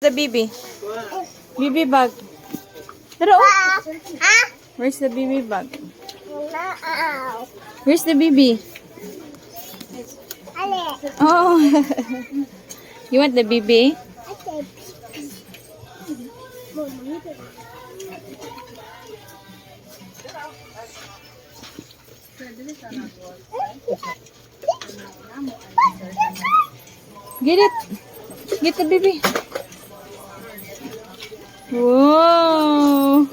The baby. Baby bag. Pero, where's the baby bag? Where's the baby? Oh. You want the baby? Get it. Get the baby. Wow.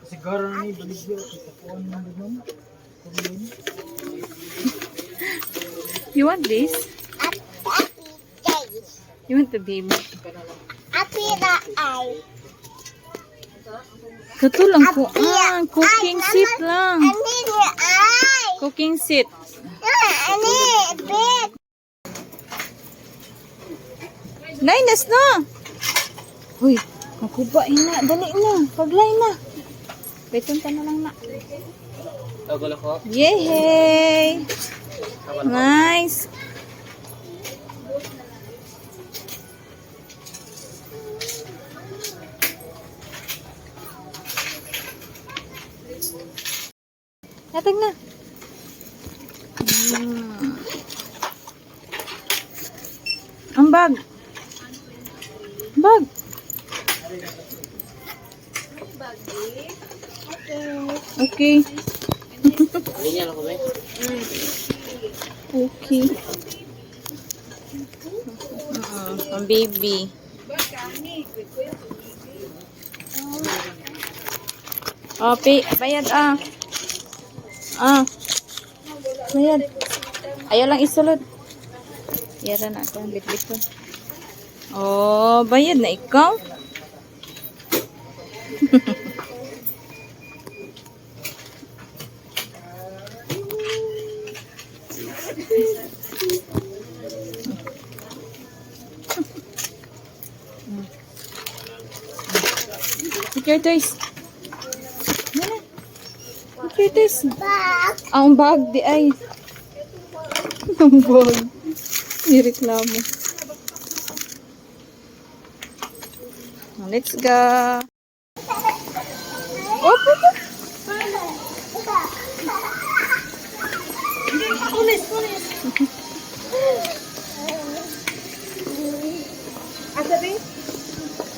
Siguro ni baligyo itapuan man dun. You want this? You want the baby? Katulang ko. Cooking seat lang. Cooking seat. Linus na. Hoy, makuba na. Dali na. Paglay na. Betun ka na lang na. Yay! Nice. Datang na. Ang bag. Bag. Okay. Okay. Ang baby. Oh, bayad bayad. Ayaw lang isulod. Yara na ito. Bit-bit ko. Oh, bayad na ikaw. Look your toys. Yan. Look your toys. Ang bag di ay. Ang bag. Nireklamo. Let's go. Oh,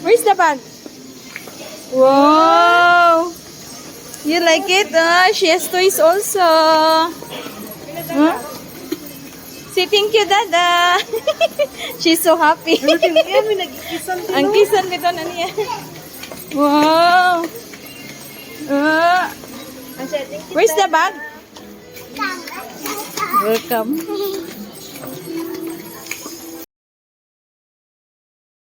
where's the bag? Wow! You like it? She has toys also. Huh? Say thank you, Dada. She's so happy. Ang kisan bito na niya. Wow! Where's the bag? Welcome.